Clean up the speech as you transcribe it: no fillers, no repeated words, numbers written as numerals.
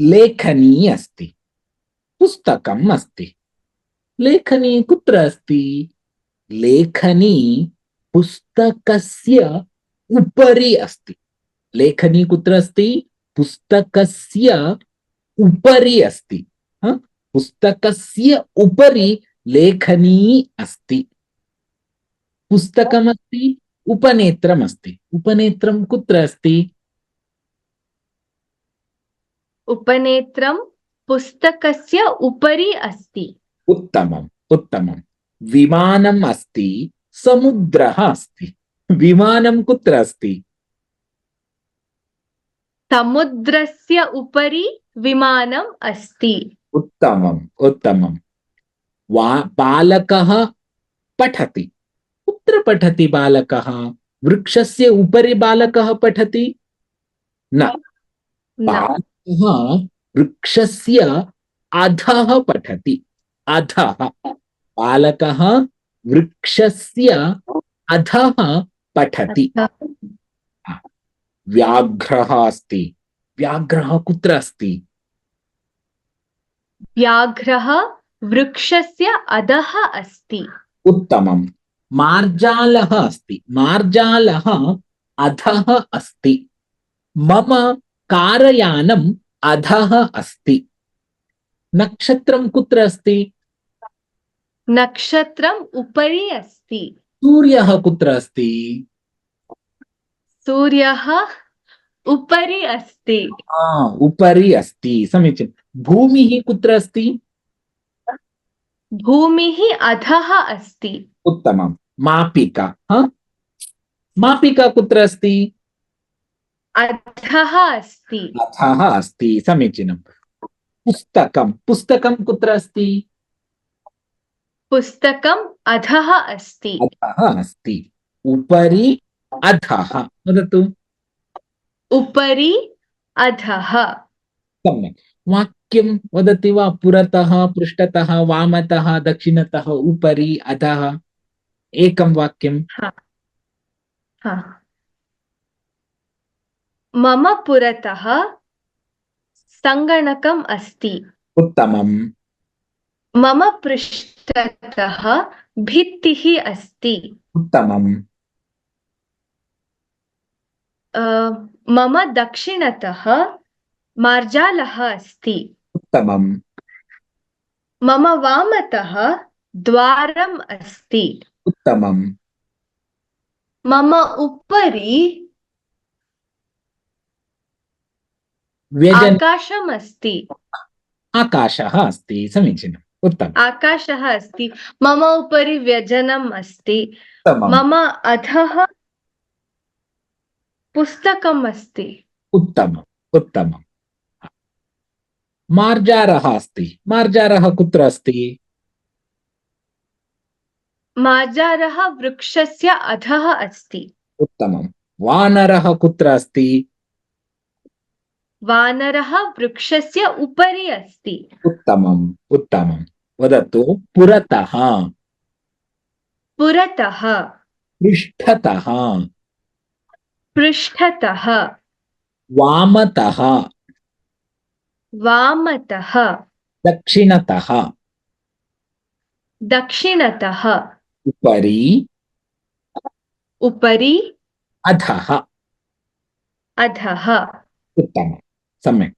लेखनी अस्ति, पुस्तकम् अस्ति। लेखनी कुत्र अस्ति? लेखनी पुस्तकस्य उपरि अस्ति। लेखनी कुत्र अस्ति? पुस्तकस्य उपरि अस्ति। पुस्तकस्य उपरि लेखनी अस्ति। पुस्तकमस्ति, उपनेत्रमस्ति। उपनेत्रं कुत्र अस्ति? उपनेत्रं पुस्तकस्य उपरि अस्ति। उत्तमम् उत्तमम्। विमानम् अस्ति, समुद्रः अस्ति। विमानं कुत्र अस्ति? समुद्रस्य उपरि विमानम् अस्ति। उत्तमम् उत्तमम्। बालकः पठति। कुत्र पठति बालकः? वृक्षस्य उपरि बालकः पठति? न, बालकः वृक्षस्य अधः पठति। अधः। बालकः वृक्षस्य अधः पठति। व्याघ्रः अस्ति। व्याघ्रः कुत्र अस्ति? व्याघ्रः वृक्षस्य अधः अस्ति। उत्तमम्। मार्जालः अस्ति। मार्जालः अधः अस्ति। मम कारयानम् अधः अस्ति। नक्षत्रं कुत्र अस्ति? नक्षत्रम् उपरि अस्ति। सूर्यः कुत्र अस्ति? सूर्यः उपरि अस्ति। उपरि अस्ति, समीचीनं। भूमिः कुत्र अस्ति? भूमिः अधः अस्ति। उत्तमं। मापिका, मापिका कुत्र अस्ति? अधः अस्ति। अधः अस्ति, समीचीनं। पुस्तकं, पुस्तकं कुत्र अस्ति? पुस्तकम् अधः अस्ति। अधः अस्ति। उपरि अधः, वदतु। उपरि अधः। सम्यक्। वाक्यं वदति वा? पुरतः, पृष्ठतः, वामतः, दक्षिणतः, उपरि, अधः। एकं वाक्यं। मम पुरतः सङ्गणकम् अस्ति। उत्तमम्। मम पृष्ठतः भित्तिः अस्ति। उत्तमम्। मम दक्षिणतः मार्जालः अस्ति। उत्तमम्। मम वामतः द्वारम् अस्ति। उत्तमम्। मम उपरि आकाशम् अस्ति। आकाशः अस्ति, समीचीनम्। उत्तमम्। आकाशः अस्ति। मम उपरि व्यजनम् अस्ति। मम अधः पुस्तकम् अस्ति। उत्तमम् उत्तमम्। मार्जारः अस्ति। मार्जारः कुत्र अस्ति? मार्जारः वृक्षस्य अधः अस्ति। उत्तमम्। वानरः कुत्र अस्ति? वानरः वृक्षस्य उपरि अस्ति। उत्तमम् उत्तमम्। वदतु। पुरतः, पुरतः, पृष्ठतः, पृष्ठतः, वामतः, वामतः, दक्षिणतः, दक्षिणतः, उपरि, उपरि, अधः। अधः। उत्तमम्, सम्यक्।